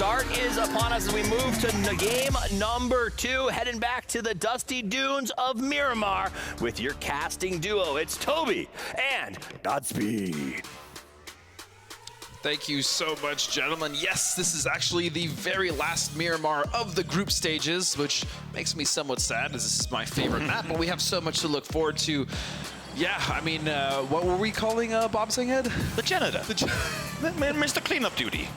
start is upon us as we move to game number 2, heading back to the dusty dunes of Miramar with your casting duo. It's Toby and Godspeed. Thank you so much, gentlemen. Yes, this is actually the very last Miramar of the group stages, which makes me somewhat sad as this is my favorite map, but we have so much to look forward to. Yeah, I mean, what were we calling Bobsing Head? The janitor. Mr. Cleanup Duty.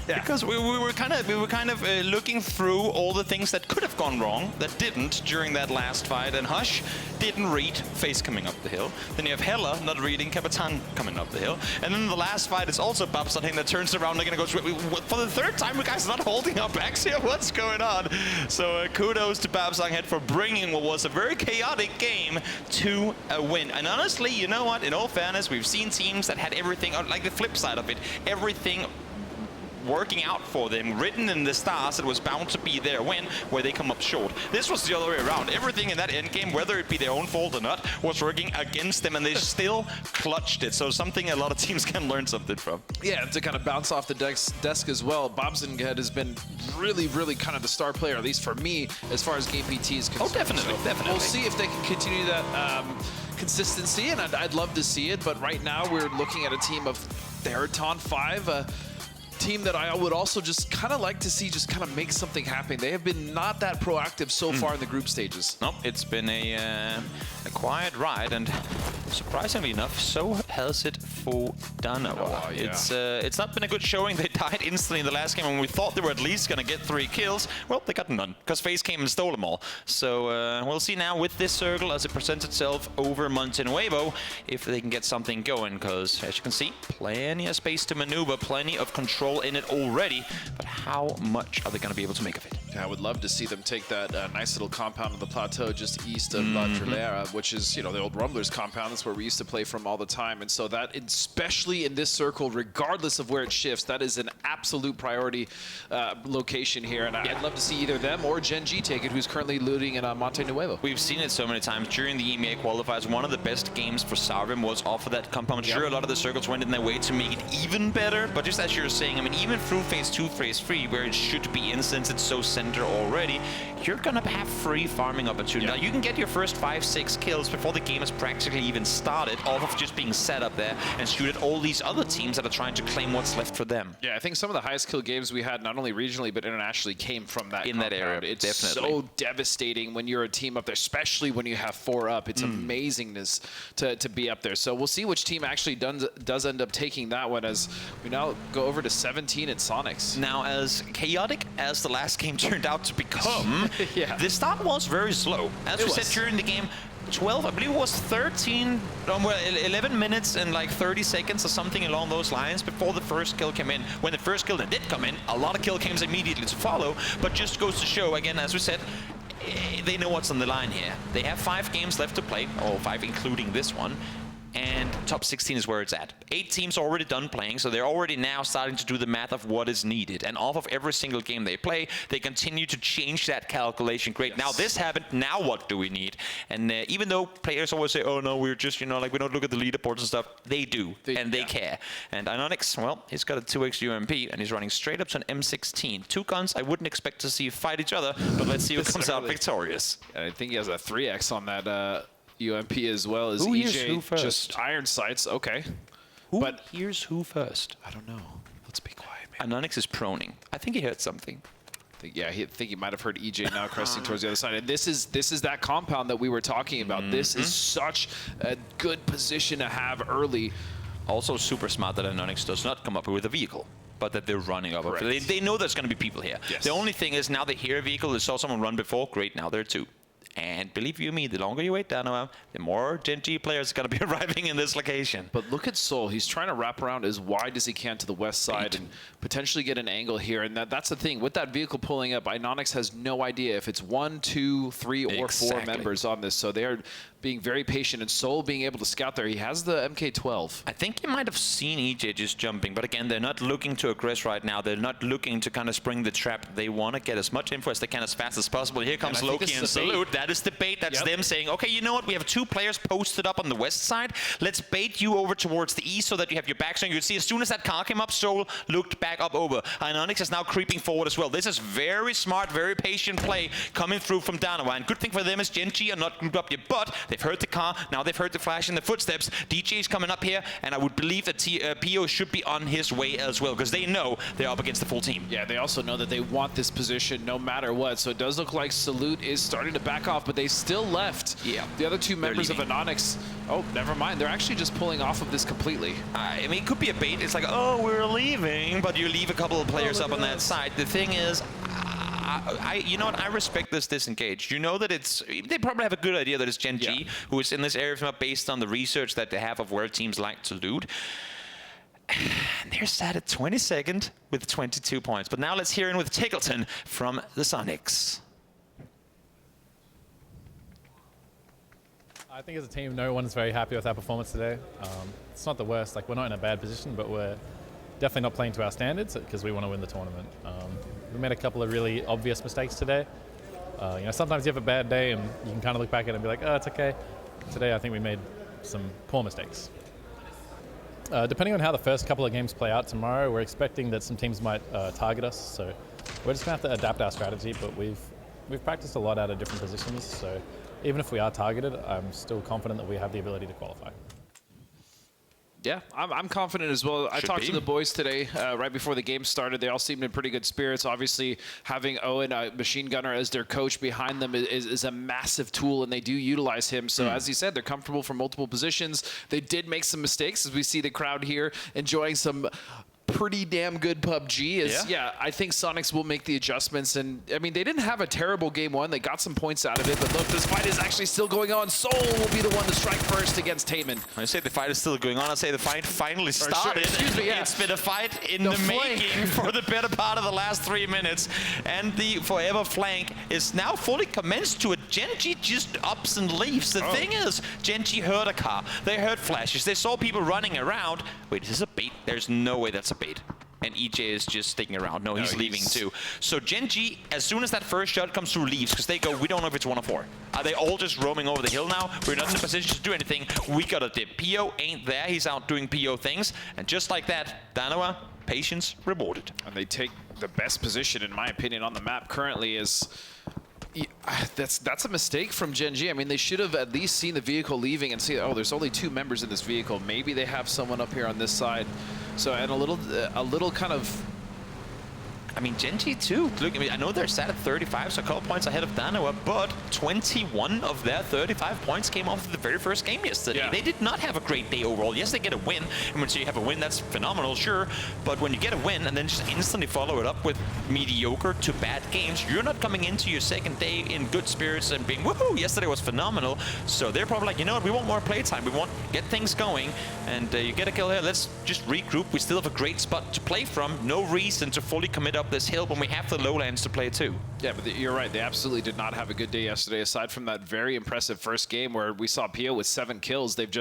Yeah. Because we were kind of looking through all the things that could have gone wrong that didn't during that last fight, and Hush didn't read Face coming up the hill. Then you have Hella not reading Kapitan coming up the hill, and then the last fight is also Babsang that turns around. They're gonna go for the third time. You guys are not holding our backs here. What's going on? So kudos to Babsang Head for bringing what was a very chaotic game to a win. And honestly, you know what? In all fairness, we've seen teams that had everything, like the flip side of it, everything working out for them, written in the stars, it was bound to be their win, where they come up short. This was the other way around. Everything in that endgame, whether it be their own fault or not, was working against them, and they still clutched it. So something a lot of teams can learn something from. Yeah, to kind of bounce off the desk as well, Bobsing Head has been really kind of the star player, at least for me, as far as game PT is concerned. Oh, definitely, so definitely. We'll see if they can continue that consistency, and I'd love to see it, but right now we're looking at a team of Theraton 5, team that I would also just kind of like to see just kind of make something happen. They have been not that proactive so far in the group stages. Nope, it's been a quiet ride, and surprisingly enough, so has it for Danoa. Oh, yeah. It's not been a good showing. They died instantly in the last game, and we thought they were at least going to get 3 kills. Well, they got none, because FaZe came and stole them all. So we'll see now with this circle as it presents itself over Montenuevo if they can get something going, because as you can see, plenty of space to maneuver, plenty of control in it already, but how much are they going to be able to make of it? Yeah, I would love to see them take that nice little compound on the plateau just east of La Trilera, which is, you know, the old Rumblers compound. That's where we used to play from all the time. And so that, especially in this circle, regardless of where it shifts, that is an absolute priority location here. And I'd love to see either them or Gen G take it, who's currently looting in Montenuevo. We've seen it so many times during the EMEA qualifiers. One of the best games for Sarvim was off of that compound. Sure, a lot of the circles went in their way to make it even better, but just as you're saying, I mean, even through phase 2, phase 3, where it should be in, since it's so center already, you're gonna have free farming opportunity. Now, you can get your first 5-6 kills before the game has practically even started, off of just being set up there and shoot at all these other teams that are trying to claim what's left for them. Yeah, I think some of the highest kill games we had, not only regionally but internationally, came from that compound. That area. It's definitely so devastating when you're a team up there, especially when you have 4 up. It's amazingness to be up there. So we'll see which team actually does end up taking that one, as we now go over to 17 at Sonics. Now, as chaotic as the last game turned out to become, the start was very slow. As we said during the game, 12, I believe it was 13, well, 11 minutes and like 30 seconds or something along those lines before the first kill came in. When the first kill then did come in, a lot of kill cams immediately to follow, but just goes to show, again, as we said, they know what's on the line here. They have 5 games left to play, or 5 including this one, and top 16 is where it's at. 8 teams are already done playing, so they're already now starting to do the math of what is needed. And off of every single game they play, they continue to change that calculation. Great, now this happened, now what do we need? And even though players always say, oh no, we're just, you know, like we don't look at the leaderboards and stuff, they do, and they care. And Inonix, well, he's got a 2x UMP, and he's running straight up to an M16. 2 guns I wouldn't expect to see fight each other, but let's see who comes out victorious. And I think he has a 3x on that UMP as well as who EJ. Who first? Just iron sights, okay. Who but hears who first? I don't know. Let's be quiet, man. Inonix is proning. I think he heard something. Yeah, I think he might have heard EJ now cresting towards the other side. And this is that compound that we were talking about. This is such a good position to have early. Also super smart that Inonix does not come up with a vehicle, but that they're running over. They know there's going to be people here. Yes. The only thing is now they hear a vehicle, they saw someone run before, great, now there are 2. And believe you me, the longer you wait, Danoa, the more Gen G players are going to be arriving in this location. But look at Soul. He's trying to wrap around as wide as he can to the west side and potentially get an angle here. And that's the thing. With that vehicle pulling up, Inonix has no idea if it's 1, 2, 3, or 4 members on this. So they're being very patient, and Sol being able to scout there. He has the MK12. I think you might have seen EJ just jumping, but again, they're not looking to aggress right now. They're not looking to kind of spring the trap. They want to get as much info as they can as fast as possible. Here comes Loki and Salute. That is the bait. That's them saying, okay, you know what? We have 2 players posted up on the west side. Let's bait you over towards the east so that you have your back. So you can see as soon as that car came up, Sol looked back up over. And Onyx is now creeping forward as well. This is very smart, very patient play coming through from Danawa. And good thing for them is Gen.G are not grouped up yet, but they've heard the car. Now they've heard the flash in the footsteps. DJ is coming up here, and I would believe that PO should be on his way as well, because they know they're up against the full team. Yeah, they also know that they want this position no matter what. So it does look like Salute is starting to back off, but they still left. Yeah. The other 2 members of Anonyx, oh, never mind. They're actually just pulling off of this completely. I mean, it could be a bait. It's like, oh, we're leaving, but you leave a couple of players up on that side. The thing is, you know what? I respect this disengaged. You know that they probably have a good idea that it's Gen.G who is in this area based on the research that they have of where teams like to loot. And they're sat at 22nd with 22 points. But now let's hear in with Tickleton from the Sonics. I think as a team, no one's very happy with our performance today. It's not the worst. Like, we're not in a bad position, but we're definitely not playing to our standards because we want to win the tournament. We made a couple of really obvious mistakes today. You know, sometimes you have a bad day and you can kind of look back at it and be like, oh, it's okay. Today, I think we made some poor mistakes. Depending on how the first couple of games play out tomorrow, we're expecting that some teams might target us. So we're just going to have to adapt our strategy, but we've practiced a lot out of different positions. So even if we are targeted, I'm still confident that we have the ability to qualify. Yeah, I'm confident as well. I talked to the boys today right before the game started. They all seemed in pretty good spirits. Obviously, having Owen, a machine gunner, as their coach behind them is a massive tool, and they do utilize him. So as he said, they're comfortable from multiple positions. They did make some mistakes, as we see the crowd here enjoying some pretty damn good PUBG. Yeah, I think Sonics will make the adjustments, and I mean, they didn't have a terrible game 1. They got some points out of it, but look, this fight is actually still going on. Sol will be the one to strike first against Taman. I say the fight is still going on. I say the fight finally started. Excuse me, It's been a fight in the making for the better part of the last 3 minutes, and the forever flank is now fully commenced to it. Gen.G just ups and leaves. The thing is, Gen.G heard a car. They heard flashes. They saw people running around. Wait, is this a bait? There's no way that's a bait. And EJ is just sticking around. No, he's leaving too. So Gen.G, as soon as that first shot comes through, leaves, because they go, we don't know if it's 1 or 4. Are they all just roaming over the hill now? We're not in a position to do anything. We got a dip. PO ain't there. He's out doing PO things. And just like that, Danawa, patience rewarded. And they take the best position, in my opinion, on the map currently is... That's a mistake from Gen.G. I mean, they should have at least seen the vehicle leaving and see, oh, there's only 2 members in this vehicle. Maybe they have someone up here on this side. So, and a little kind of... I mean, Gen.G too. Look, I mean, I know they're sat at 35, so a couple points ahead of Danawa, but 21 of their 35 points came off of the very first game yesterday. They did not have a great day overall. Yes, they get a win, and when you have a win, that's phenomenal, sure, but when you get a win and then just instantly follow it up with mediocre to bad games, you're not coming into your second day in good spirits and being, woohoo, yesterday was phenomenal. So they're probably like, you know what, we want more playtime. We want get things going, and you get a kill here. Let's just regroup. We still have a great spot to play from. No reason to fully commit up this hill when we have the lowlands to play too. Yeah, but you're right. They absolutely did not have a good day yesterday, aside from that very impressive first game where we saw PO with 7 kills. They've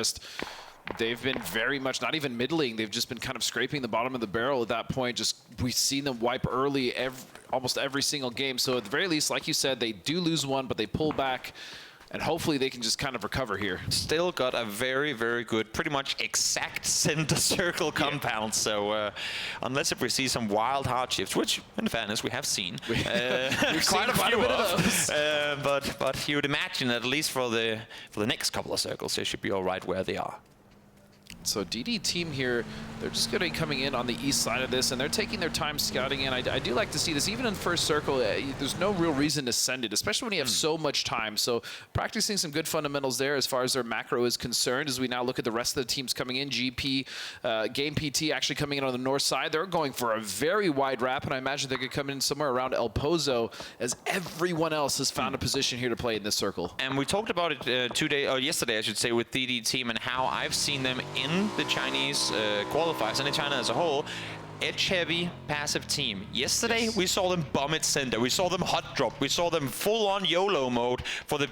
been very much not even middling. They've just been kind of scraping the bottom of the barrel at that point. Just we've seen them wipe early almost every single game. So at the very least, like you said, they do lose one, but they pull back. And hopefully they can just kind of recover here. Still got a very, very good, pretty much exact center circle compound. So unless if we see some wild hard shifts, which in fairness we have seen. We've quite a few of those. But you would imagine that at least for the next couple of circles, they should be all right where they are. So DD team here, they're just going to be coming in on the east side of this, and they're taking their time scouting in. I do like to see this. Even in first circle, there's no real reason to send it, especially when you have so much time. So practicing some good fundamentals there as far as their macro is concerned. As we now look at the rest of the teams coming in, GP, Game PT actually coming in on the north side. They're going for a very wide wrap, and I imagine they could come in somewhere around El Pozo, as everyone else has found a position here to play in this circle. And we talked about it yesterday, I should say, with DD team and how I've seen them in the Chinese qualifiers and in China as a whole. Edge-heavy, passive team. Yesterday, we saw them bomb it center. We saw them hot drop. We saw them full-on YOLO mode for the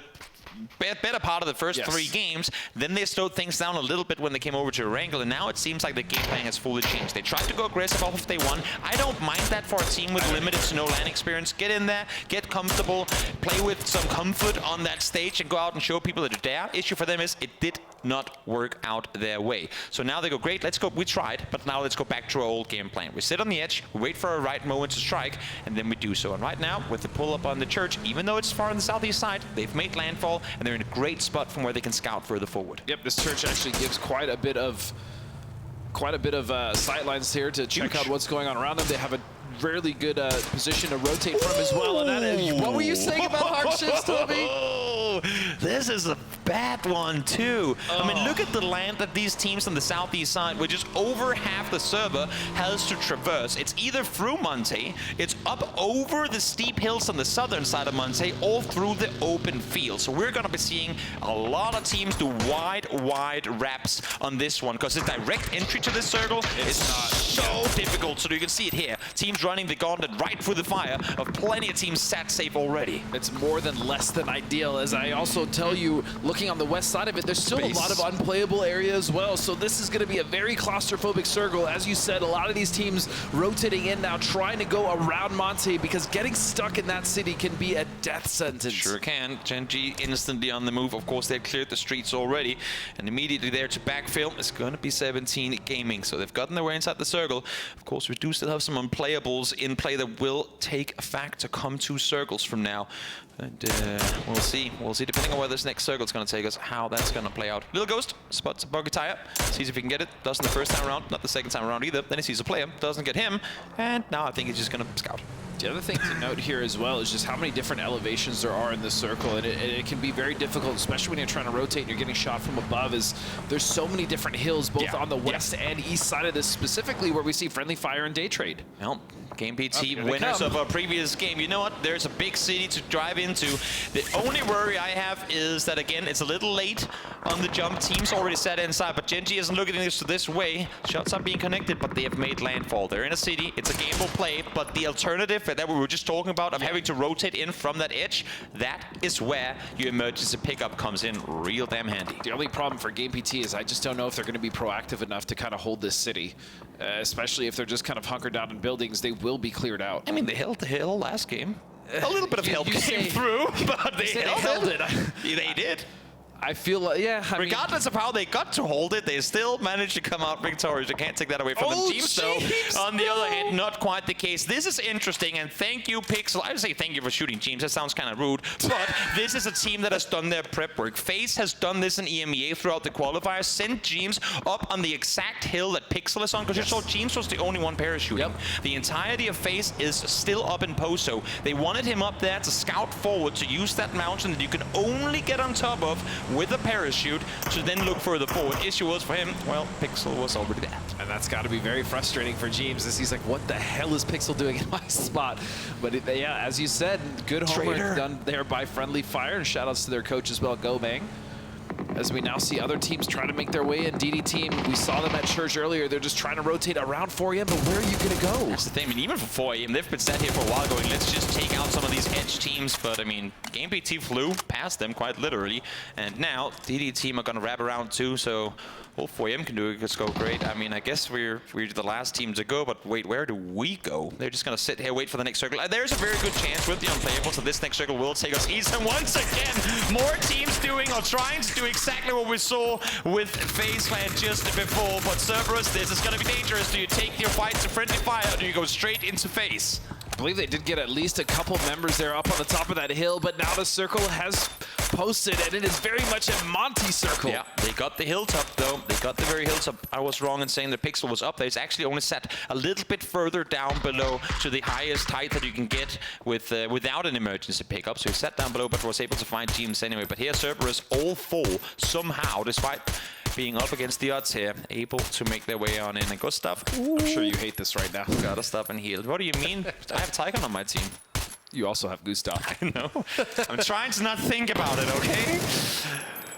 better part of the first 3 games. Then they slowed things down a little bit when they came over to Erangel, and now it seems like the game plan has fully changed. They tried to go aggressive off of day 1. I don't mind that for a team with limited to no LAN experience. Get in there, get comfortable, play with some comfort on that stage, and go out and show people that they're there. Issue for them is it did not work out their way. So now they go, great, let's go. We tried, but now let's go back to our old game plan. We sit on the edge, we wait for a right moment to strike, and then we do so. And right now, with the pull up on the church, even though it's far on the southeast side, they've made landfall, and they're in a great spot from where they can scout further forward. Yep, this church actually gives quite a bit of sight lines here to check out what's going on around them. They have a really good position to rotate from as well. And that, what were you saying about hardships, Toby? This is a bad one too. I mean, look at the land that these teams on the southeast side, which is over half the server, has to traverse. It's either through Monte, it's up over the steep hills on the southern side of Monte, or through the open field. So we're going to be seeing a lot of teams do wide wraps on this one, because the direct entry to this circle is not so difficult. So you can see it here. Teams running the gauntlet right through the fire of plenty of teams sat safe already. It's more than less than ideal, as I also tell you, looking on the west side of it, there's still a lot of unplayable area as well. So this is going to be a very claustrophobic circle. As you said, a lot of these teams rotating in now, trying to go around Monte, because getting stuck in that city can be a death sentence. Sure can. Gen.G instantly on the move. Of course, they've cleared the streets already, and immediately there to backfill is going to be 17 Gaming. So they've gotten their way inside the circle. Of course, we do still have some unplayables in play that will take effect to come 2 circles from now. And we'll see. We'll see, depending on where this next circle is going to take us, how that's going to play out. Little Ghost spots a buggy tire, sees if he can get it. Doesn't the first time around, not the second time around either. Then he sees a player, doesn't get him, and now I think he's just going to scout. The other thing to note here as well is just how many different elevations there are in this circle, and it can be very difficult, especially when you're trying to rotate and you're getting shot from above, is there's so many different hills, both on the west and east side of this, specifically where we see friendly fire and day trade. Well, Game PT winners of our previous game. You know what? There's a big city to drive into. The only worry I have is that, again, it's a little late on the jump. Team's already set inside, but Gen.G isn't looking at this way. Shots are being connected, but they have made landfall. They're in a city. It's a gameable play, but the alternative that we were just talking about of having to rotate in from that edge, that is where your emergency pickup comes in real damn handy. The only problem for Game PT is I just don't know if they're going to be proactive enough to kind of hold this city, especially if they're just kind of hunkered down in buildings. They will be cleared out. I mean, they held the hill last game. A little bit of help came through, but they held it. They did. I feel like, regardless of how they got to hold it, they still managed to come out victorious. You can't take that away from them. Teams, though, on the other hand, not quite the case. This is interesting, and thank you, Pixel. I would say thank you for shooting Teams. That sounds kind of rude, but this is a team that has done their prep work. FaZe has done this in EMEA throughout the qualifiers, sent Teams up on the exact hill that Pixel is on, because you saw Teams was the only one parachuting. The entirety of FaZe is still up in Poso. They wanted him up there to scout forward, to use that mountain that you can only get on top of with a parachute, to then look further forward. Issue was for him, well, Pixel was already there. And that's got to be very frustrating for James, as he's like, what the hell is Pixel doing in my spot? But yeah, as you said, good homework done there by Friendly Fire, and shout outs to their coach as well, Go Bang. As we now see other teams trying to make their way in. DD team, we saw them at Church earlier. They're just trying to rotate around 4AM, but where are you going to go? That's the thing. I mean, even for 4AM, they've been sat here for a while going, let's just take out some of these edge teams. But, I mean, Game PT flew past them quite literally. And now, DD team are going to wrap around too. So, all 4AM can do is go great. I mean, I guess we're the last team to go. But wait, where do we go? They're just going to sit here, wait for the next circle. There's a very good chance with the unplayables that this next circle will take us east. And once again, more teams doing or trying to do exactly what we saw with FaZe Clan just before. But Cerberus, this is going to be dangerous. Do you take your fight to Friendly Fire, or do you go straight into FaZe? I believe they did get at least a couple members there up on the top of that hill, but now the circle has posted, and it is very much a Monty circle. Yeah, they got the hilltop, though. They got the very hilltop. I was wrong in saying the Pixel was up there. It's actually only set a little bit further down below to the highest height that you can get with without an emergency pickup. So he sat down below, but was able to find teams anyway. But here, Cerberus, all four, somehow, despite being up against the odds here, able to make their way on in. And Gustav, I'm sure you hate this right now. Gotta stop and heal. What do you mean? I have Tygon on my team. You also have Gustav. I know. I'm trying to not think about it, okay?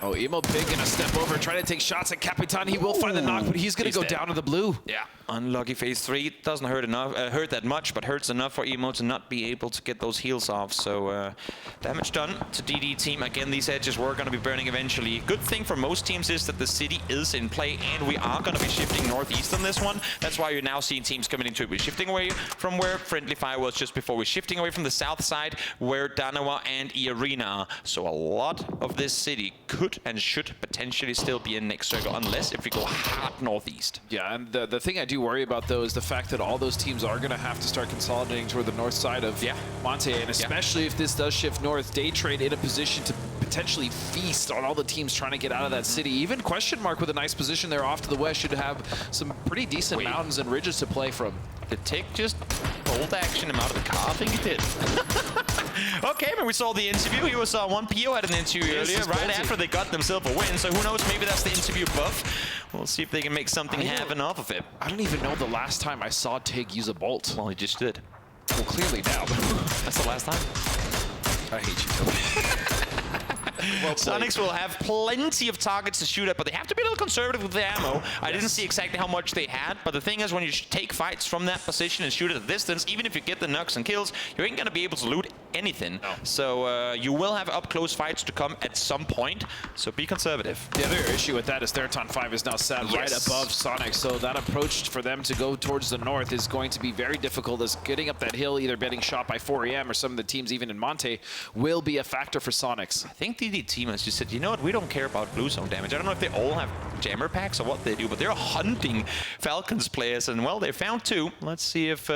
Oh, Emo Big gonna step over, trying to take shots at Capitan. He will find the knock, but he's gonna go down to the blue. Yeah. Unlucky phase 3. Doesn't hurt enough, hurt that much, but hurts enough for Emo to not be able to get those heals off. So damage done to DD team. Again, these edges were going to be burning eventually. Good thing for most teams is that the city is in play, and we are going to be shifting northeast on this one. That's why you're now seeing teams coming into it. We're shifting away from where Friendly Fire was just before. We're shifting away from the south side where Danawa and Arena are. So a lot of this city could and should potentially still be in next circle, unless if we go hard northeast. Yeah, and the thing I do worry about, though, is the fact that all those teams are going to have to start consolidating toward the north side of Monte, and especially if this does shift north, Day Trade in a position to potentially feast on all the teams trying to get out of that city. Even Question Mark with a nice position there off to the west should have some pretty decent mountains and ridges to play from. Did Tick just bolt action him out of the car? I think he did. Okay, but we saw the interview. He was one PO had an interview earlier, right after they got themselves a win. So who knows, maybe that's the interview buff. We'll see if they can make something happen off of it. I don't even know the last time I saw Tig use a bolt. Well, he just did. Well, clearly now. That's the last time. I hate you, Toby. Well, Sonics will have plenty of targets to shoot at, but they have to be a little conservative with the ammo. I didn't see exactly how much they had, but the thing is, when you take fights from that position and shoot at a distance, even if you get the knocks and kills, you ain't gonna be able to loot anything. No. So you will have up-close fights to come at some point, so be conservative. The other issue with that is Theraton 5 is now sat right above Sonic, so that approach for them to go towards the north is going to be very difficult, as getting up that hill, either getting shot by 4AM or some of the teams even in Monte, will be a factor for Sonics. I think DD team has just said, you know what, we don't care about blue zone damage. I don't know if they all have jammer packs or what they do, but they're hunting Falcons players, and well, they found 2. Let's see if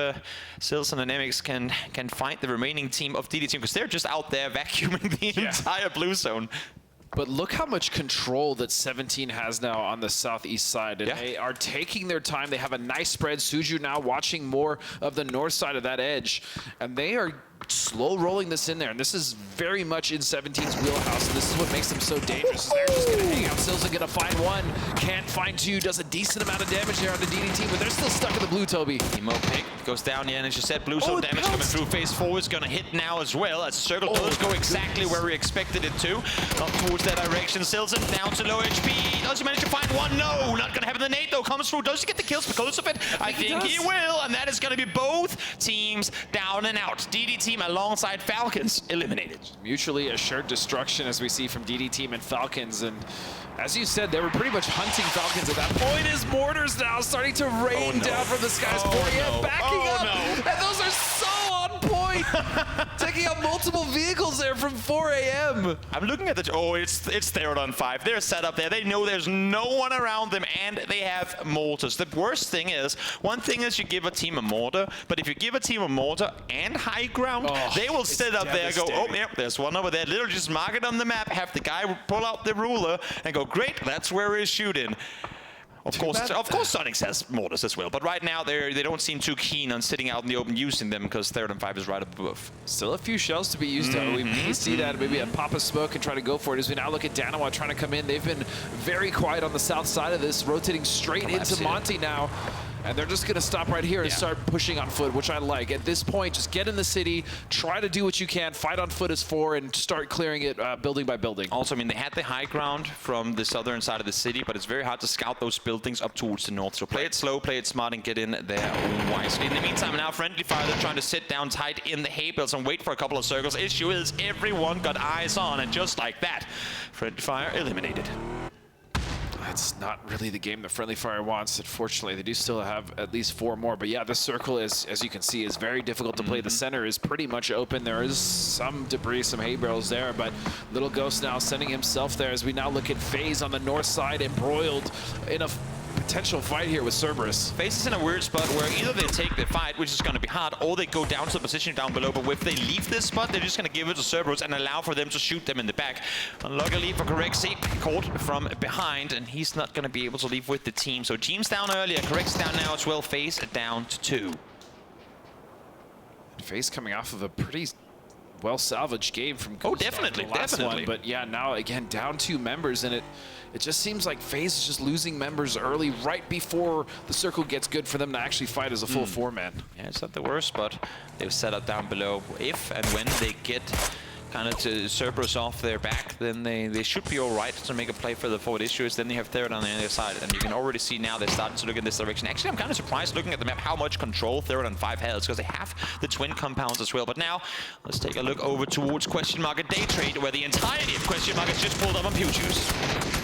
Sills and Dynamics can find the remaining team of DD team, because they're just out there vacuuming the entire blue zone. But look how much control that 17 has now on the southeast side. And they are taking their time. They have a nice spread. Suju now watching more of the north side of that edge. And they are slow rolling this in there. And this is very much in 17's wheelhouse. And this is what makes them so dangerous. They're just going to hang out. Sills are going to find 1. Can't find 2. Does a decent amount of damage there on the DD team. But they're still stuck in the blue, Toby. Emo pick goes down here. And as you said, blue zone damage coming through. Phase 4 is going to hit now as well. As Circle does go exactly where we expected it to. Up towards that direction. Silson down to low HP. Does he manage to find 1? No, not going to happen. The nade, though, comes through. Does he get the kills because of it? I think he will. And that is going to be both teams down and out. DD team alongside Falcons eliminated. Mutually assured destruction, as we see from DD team and Falcons. And as you said, they were pretty much hunting Falcons at that point. As mortars now starting to rain down from the skies. Backing up. And those are so on point. Taking out multiple vehicles there from 4AM. I'm looking at the... Oh, it's Theraton 5. They're set up there. They know there's no one around them, and they have mortars. The worst thing is, one thing is you give a team a mortar, but if you give a team a mortar and high ground, they will sit up there and go, oh, yeah, there's one over there. Literally just mark it on the map, have the guy pull out the ruler and go, great, that's where we're shooting. Of course, Sonics has mortars as well, but right now they don't seem too keen on sitting out in the open using them, because Theraton 5 is right up above. Still a few shells to be used though. We may see that, maybe a pop of smoke and try to go for it. As we now look at Danawa trying to come in, they've been very quiet on the south side of this, rotating straight into Monty now. And they're just going to stop right here and start pushing on foot, which I like. At this point, just get in the city, try to do what you can, fight on foot as 4, and start clearing it building by building. Also, I mean, they had the high ground from the southern side of the city, but it's very hard to scout those buildings up towards the north. So play it slow, play it smart, and get in there wisely. In the meantime, now Friendly Fire, they're trying to sit down tight in the hay bales and wait for a couple of circles. Issue is everyone got eyes on, and just like that, Friendly Fire eliminated. That's not really the game that Friendly Fire wants. Unfortunately, they do still have at least 4 more. But yeah, this circle is, as you can see, is very difficult to play. The center is pretty much open. There is some debris, some hay barrels there, but Little Ghost now sending himself there as we now look at FaZe on the north side, embroiled in a potential fight here with Cerberus. FaZe is in a weird spot where either they take the fight, which is going to be hard, or they go down to the position down below. But if they leave this spot, they're just going to give it to Cerberus and allow for them to shoot them in the back. Unluckily for Corexi, caught from behind, and he's not going to be able to leave with the team. So team's down earlier, Corexi down now as well, FaZe down to 2. FaZe coming off of a pretty well-salvaged game from definitely. One. But yeah, now again down 2 members, and it just seems like FaZe is just losing members early, right before the circle gets good for them to actually fight as a full 4-man. Yeah, it's not the worst, but they've set up down below. If and when they get kind of to Cerberus off their back, then they should be all right to make a play for the forward issues. Then they have Third on the other side, and you can already see now they're starting to look in this direction. Actually, I'm kind of surprised looking at the map how much control Third on 5 has, because they have the twin compounds as well. But now, let's take a look over towards Question Mark at Day Trade, where the entirety of Question Mark is just pulled up on Pew Juice.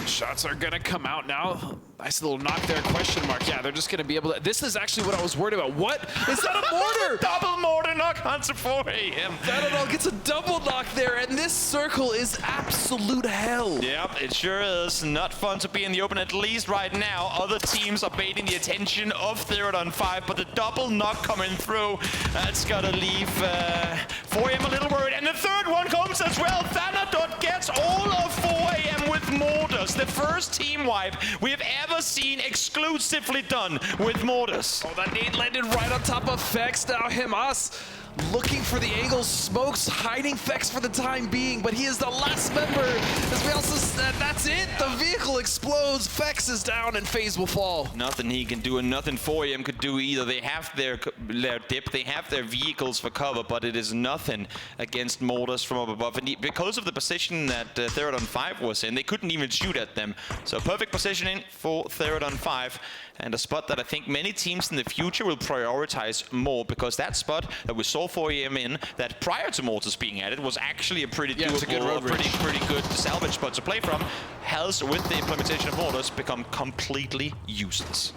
Shots are gonna come out now. Nice little knock there, Question Mark. Yeah, they're just gonna be able to. This is actually what I was worried about. What? Is that a mortar? Double mortar knock onto 4 AM. That'll gets a double knock there, and this circle is absolute hell. Yep, it sure is. Not fun to be in the open, at least right now. Other teams are baiting the attention of Third on 5, but the double knock coming through, that's gotta leave 4 AM a little worried. And the third one comes as well. Thanadot gets all of 4 AM with mortars. The first team wipe we have ever seen exclusively done with mortars. Oh, that nade landed right on top of Fex. Now us looking for the angle. Smokes hiding Fex for the time being, but he is the last member. As we also said, that's it. The vehicle explodes. Fex is down and FaZe will fall. Nothing he can do and nothing 4 AM could do either. They have their dip, they have their vehicles for cover, but it is nothing against mortars from up above. And because of the position that Third on 5 was in, they couldn't even shoot at them. So perfect positioning for Third on 5, and a spot that I think many teams in the future will prioritize more, because that spot that we saw 4 AM in, that prior to mortars being added, was actually a pretty doable, pretty good salvage spot to play from, has, with the implementation of mortars, become completely useless.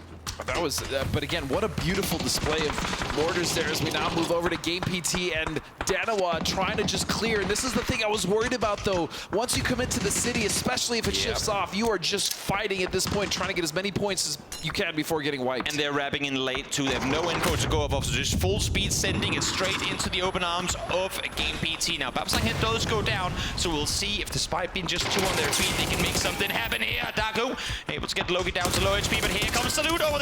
That was, but again, what a beautiful display of mortars there as we now move over to Game PT and Danawa trying to just clear. And this is the thing I was worried about, though. Once you commit to the city, especially if it shifts off, you are just fighting at this point, trying to get as many points as you can before getting wiped. And they're wrapping in late, too. They have no info to go off of, so just full speed sending it straight into the open arms of Game PT. Now, Babsang Hit does go down, so we'll see if despite being just 2 on their feet, they can make something happen here. Daku able to get Loki down to low HP, but here comes Salute over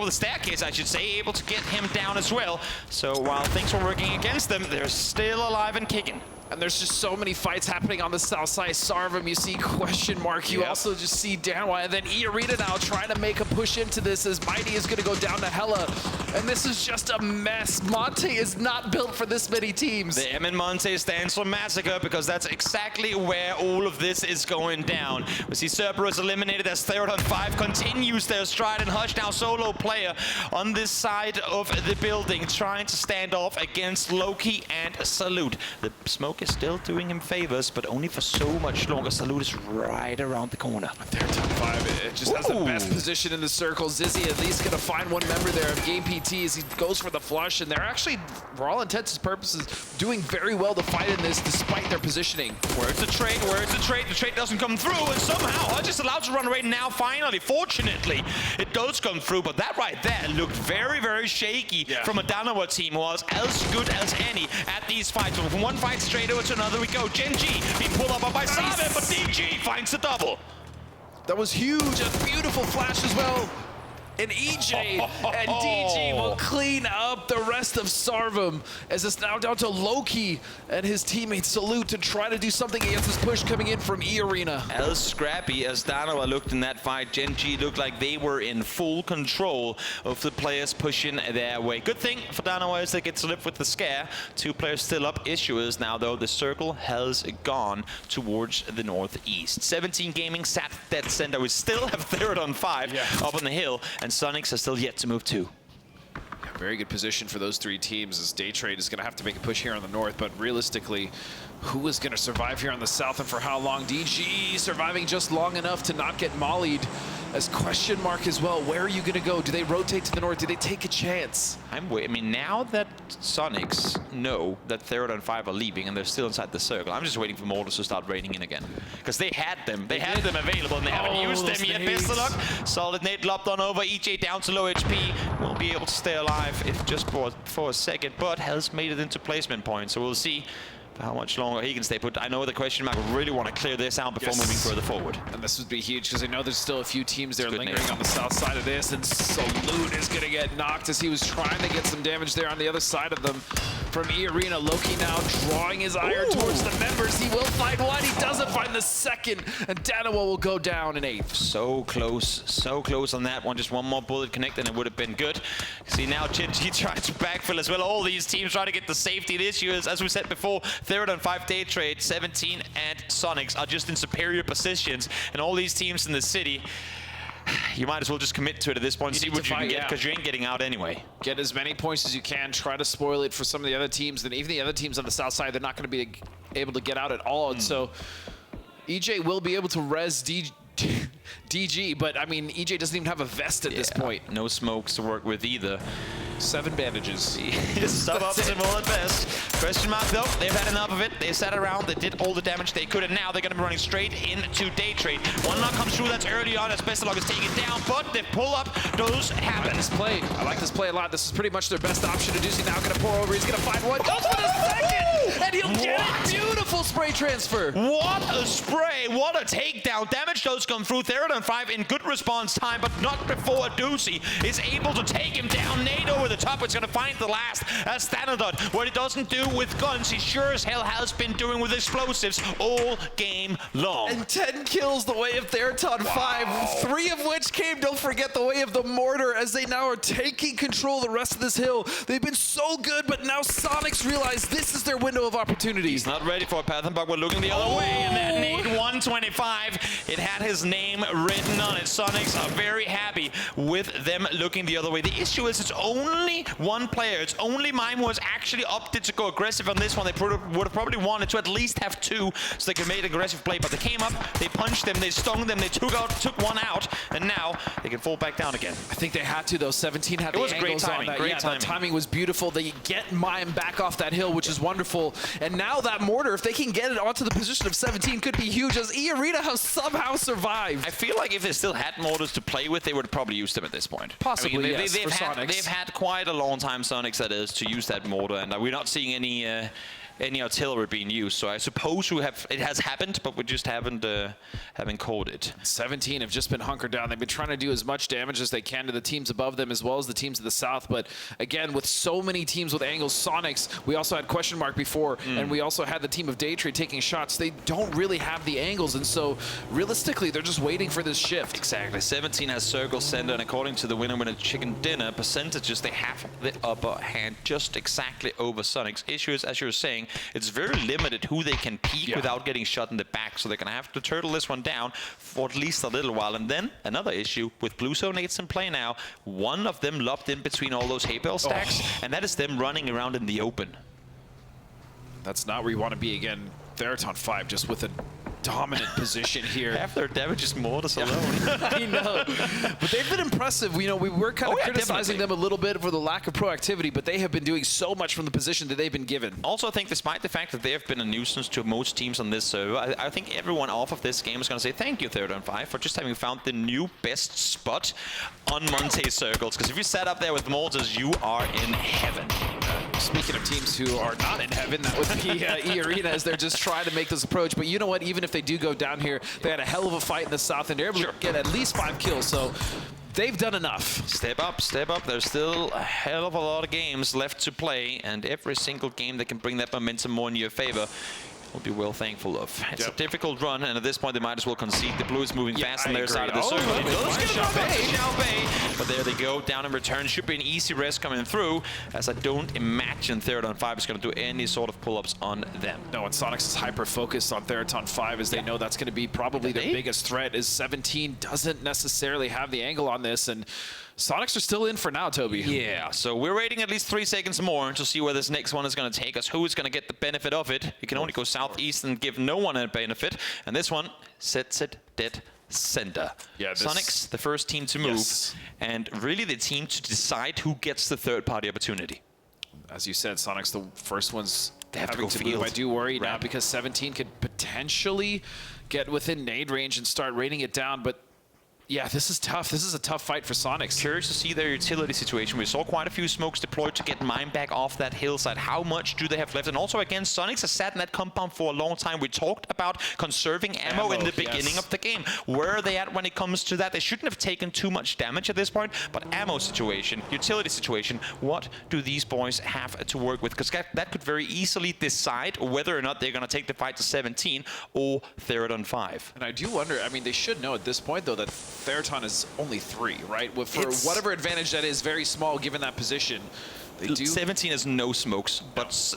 the staircase, I should say, able to get him down as well. So while things were working against them, they're still alive and kicking. And there's just so many fights happening on the south side. Sarvum, you see Question Mark. You also just see Danwai. And then E-Arena now trying to make a push into this as Mighty is going to go down to Hella. And this is just a mess. Monte is not built for this many teams. The M in Monte stands for Massacre, because that's exactly where all of this is going down. We see Cerberus eliminated as Third on 5 continues their stride, and Hush now solo player on this side of the building, trying to stand off against Loki and Salute. The smoke is still doing him favors, but only for so much longer. Salute is right around the corner. Their top 5, it just has the best position in the circle. Zizzy at least gonna find one member there of Game PT as he goes for the flush, and they're actually, for all intents and purposes, doing very well to fight in this despite their positioning. Where's the trade? Where's the trade? The trade doesn't come through, and somehow Hudge is allowed to run away now, finally. Fortunately, it does come through, but that right there looked very, very shaky from a Danawa team who was as good as any at these fights. So from one fight straight over to another we go. Gen G being pulled up by Saben, but DG finds the double. That was huge. A beautiful flash as well. And EJ and DG will clean up the rest of Sarvum as it's now down to Loki and his teammate Salute to try to do something against this push coming in from E-Arena. As scrappy as Danawa looked in that fight, Gen G looked like they were in full control of the players pushing their way. Good thing for Danawa is they get to live with the scare. 2 players still up. Issue is now, though, the circle has gone towards the northeast. 17 Gaming sat dead center. We still have Third on 5 up on the hill, and Sonics are still yet to move 2. Very good position for those 3 teams as Day Trade is going to have to make a push here on the north, but realistically, who is going to survive here on the south and for how long? DG surviving just long enough to not get mollied as Question Mark as well. Where are you going to go? Do they rotate to the north? Do they take a chance? I mean, now that Sonics know that Third on 5 are leaving and they're still inside the circle, I'm just waiting for mortars to start raining in again. Because they had them. They had them available and they haven't used them yet. Best of luck. Solid nade lopped on over. EJ down to low HP. Won't be able to stay alive if just for a second, but has made it into placement point. So we'll see how much longer he can stay put. I know the Question Mark really want to clear this out before moving further forward. And this would be huge because I know there's still a few teams there lingering on the south side of this, and Salute is going to get knocked as he was trying to get some damage there on the other side of them. from E-Arena. Loki now drawing his ire towards the members. He will find one. He doesn't find the second. And Danawa will go down in 8th. So close on that one. Just one more bullet connect and it would have been good. See, now Genji trying to backfill as well. All these teams trying to get the safety. The issue is, as we said before, 3rd and 5 day trade, 17 and Sonics are just in superior positions. And all these teams in the city, you might as well just commit to it at this point and see what you can get, because you ain't getting out anyway. Get as many points as you can. Try to spoil it for some of the other teams. And even the other teams on the south side, they're not going to be able to get out at all. And so EJ will be able to res DG, but I mean, EJ doesn't even have a vest at this point. No smokes to work with either. 7 bandages. Suboptimal at best. Question mark though, they've had enough of it. They sat around, they did all the damage they could, and now they're gonna be running straight into day trade. One knock comes through, that's early on as Bestalog is taken down, but they pull up, those happen. I like this play a lot. This is pretty much their best option. Adusi now gonna pour over, he's gonna find one, goes for the second, and he'll get it. Beautiful spray transfer. What a spray, what a takedown. Damage does come through, 3rd and 5 in good response time, but not before Adusi is able to take him down. Nade over the top, it's gonna find the last as Thanadot. What he doesn't do with guns, he sure as hell has been doing with explosives all game long. And 10 kills the way of Theraton 5, 3 of which came, don't forget, the way of the Mortar, as they now are taking control of the rest of this hill. They've been so good, but now Sonics realize this is their window of opportunity. He's not ready for a Pathenbach. We're looking the other way, and that nade 125, it had his name written on it. Sonics are very happy with them looking the other way. The issue is it's only one player. It's only Mime who has actually opted to go aggressive on this one. They would have probably wanted to at least have 2 so they could make an aggressive play, but they came up, they punched them, they stung them, they took one out, and now they can fall back down again. I think they had to, though. 17 had the angles on that. Great timing. The timing was beautiful. They get Mime back off that hill, which is wonderful. And now that Mortar, if they can get it onto the position of 17, could be huge, as E-Arena has somehow survived. I feel like if they still had Mortars to play with, they would probably use them at this point. Possibly, I mean, yes, they've had quite a long time, Sonics that is, to use that mortar, and we're not seeing any artillery being used. So I suppose it has happened, but we just haven't called it. 17 have just been hunkered down. They've been trying to do as much damage as they can to the teams above them as well as the teams to the south. But again, with so many teams with angles, Sonics, we also had question mark before, and we also had the team of Daytrade taking shots. They don't really have the angles, and so realistically, they're just waiting for this shift. Exactly. 17 has circle center, and according to the winner chicken dinner percentages, they have the upper hand just exactly over Sonics. Issue is, as you were saying, it's very limited who they can peek without getting shot in the back, so they're going to have to turtle this one down for at least a little while. And then another issue with Blue Zone 8's in play now, one of them lobbed in between all those hay bale stacks, and that is them running around in the open. That's not where you want to be again. Theraton 5 just with a dominant position here. Half their damage is mortars alone. I know. But they've been impressive. You know, we were kind of criticizing them a little bit for the lack of proactivity, but they have been doing so much from the position that they've been given. Also, I think despite the fact that they have been a nuisance to most teams on this server, I think everyone off of this game is going to say thank you, Theraton 5, for just having found the new best spot on Monte circles. Because if you sat up there with mortars, you are in heaven. Speaking of teams who are not in heaven, that would be E-Arena, as they're just trying to make this approach. But you know what? Even if they do go down here, they had a hell of a fight in the south, and they're able to get at least 5 kills. So they've done enough. Step up, step up. There's still a hell of a lot of games left to play, and every single game that can bring that momentum more in your favor will be well thankful of. It's a difficult run, and at this point they might as well concede. The blue is moving fast on their side of the circle. But there they go, down in return. Should be an easy rest coming through, as I don't imagine Theraton 5 is going to do any sort of pull-ups on them. No, and Sonics is hyper-focused on Theraton 5, as they know that's going to be probably their biggest threat, as 17 doesn't necessarily have the angle on this, and Sonics are still in for now, Toby. Yeah, so we're waiting at least 3 seconds more to see where this next one is going to take us. Who is going to get the benefit of it? You can only go southeast and give no one a benefit. And this one sets it dead center. Yeah, Sonics, the first team to move, and really the team to decide who gets the third-party opportunity. As you said, Sonics, the first ones they have having to go move. I do worry now, because 17 could potentially get within nade range and start raining it down, but Yeah, this is tough. This is a tough fight for Sonics. Curious to see their utility situation. We saw quite a few smokes deployed to get mine back off that hillside. How much do they have left? And also, again, Sonics has sat in that compound for a long time. We talked about conserving ammo in the beginning of the game. Where are they at when it comes to that? They shouldn't have taken too much damage at this point, but ammo situation, utility situation, what do these boys have to work with? Because that could very easily decide whether or not they're going to take the fight to 17 or third on 5. And I do wonder, I mean, they should know at this point, though, that Theraton is only 3, right? For whatever advantage that is, very small given that position. They do. 17 has no smokes, but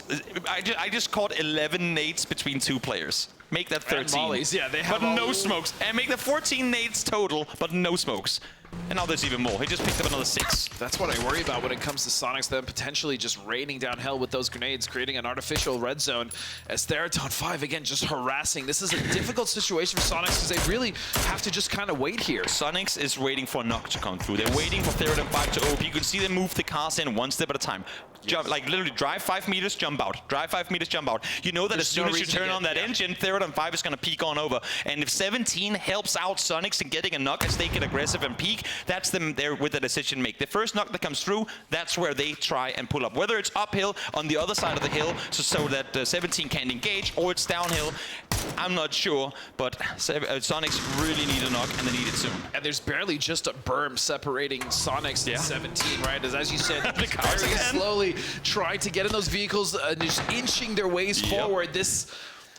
I just caught 11 nades between 2 players. Make that 13. And mollies, yeah, they have but no smokes. And make that 14 nades total, but no smokes. And now there's even more. He just picked up another 6. That's what I worry about when it comes to Sonics, them potentially just raining down hell with those grenades, creating an artificial red zone. As Theraton 5, again, just harassing. This is a difficult situation for Sonics because they really have to just kind of wait here. Sonics is waiting for a knock to come through. They're waiting for Theraton 5 to OP. You can see them move the cars in one step at a time. Jump, like literally drive 5 meters, jump out. Drive 5 meters, jump out. You know that as soon as you turn on that engine, Theraton 5 is going to peek on over. And if 17 helps out Sonics in getting a knock as they get aggressive and peek, that's them there with the decision make. The first knock that comes through, that's where they try and pull up. Whether it's uphill on the other side of the hill so that 17 can engage, or it's downhill, I'm not sure. But Sonics really need a knock, and they need it soon. And there's barely just a berm separating Sonics and 17, right? As you said, very slowly trying to get in those vehicles, just inching their ways forward. This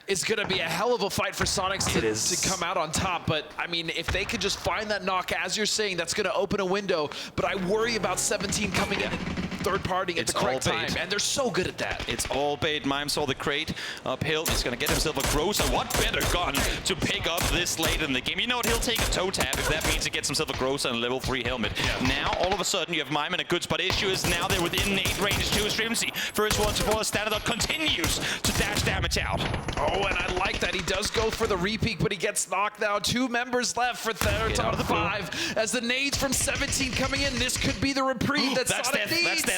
is going to be a hell of a fight for Sonics to come out on top. But, I mean, if they could just find that knock, as you're saying, that's going to open a window. But I worry about 17 coming in third-partying at the correct time, and they're so good at that. It's all bait. Mime saw the crate uphill. He's going to get himself a Groza. What better gun to pick up this late in the game? You know what? He'll take a toe tap if that means he gets himself a Groza and a level 3 helmet. Now, all of a sudden, you have Mime in a good spot. Issue is now they're within nade range too. Strimsy, first one to fall, standard up, continues to dash damage out. Oh, and I like that. He does go for the repeat, but he gets knocked down. 2 members left for Theraton 5. As the nades from 17 coming in, this could be the reprieve that Sonic needs. That's death.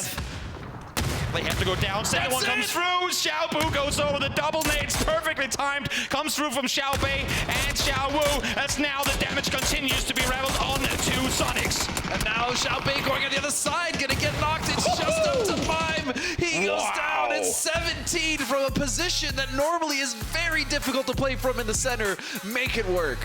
They have to go down. Second one comes through. Xiaobu goes over the double nades. Perfectly timed. Comes through from Xiao Bei and Xiao Wu. As now the damage continues to be raveled on to Sonics. And now Xiao Bei going on the other side. Gonna get knocked. It's just up to Mime. He goes down at 17 from a position that normally is very difficult to play from in the center. Make it work.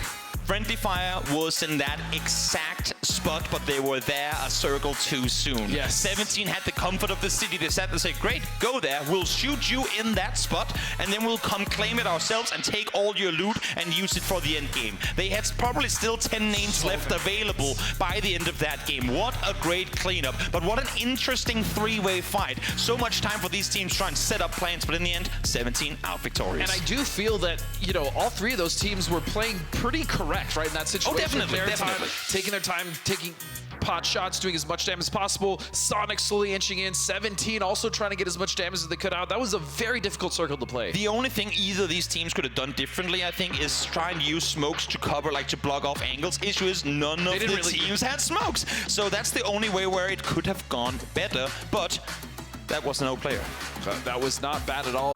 Friendly Fire was in that exact spot, but they were there a circle too soon. 17 had the comfort of the city. They sat and said, great, go there. We'll shoot you in that spot, and then we'll come claim it ourselves and take all your loot and use it for the end game. They had probably still 10 names left available by the end of that game. What a great cleanup, but what an interesting 3-way fight. So much time for these teams trying to set up plans, but in the end, 17 out victorious. And I do feel that, you know, all 3 of those teams were playing pretty correct, right, in that situation. Definitely. Taking their time, taking pot shots, doing as much damage as possible. Sonic slowly inching in. 17 also trying to get as much damage as they could out. That was a very difficult circle to play. The only thing either of these teams could have done differently, I think, is try and use smokes to cover, like to block off angles. Issue is none of the teams had smokes. So that's the only way where it could have gone better, but that was no player. That was not bad at all.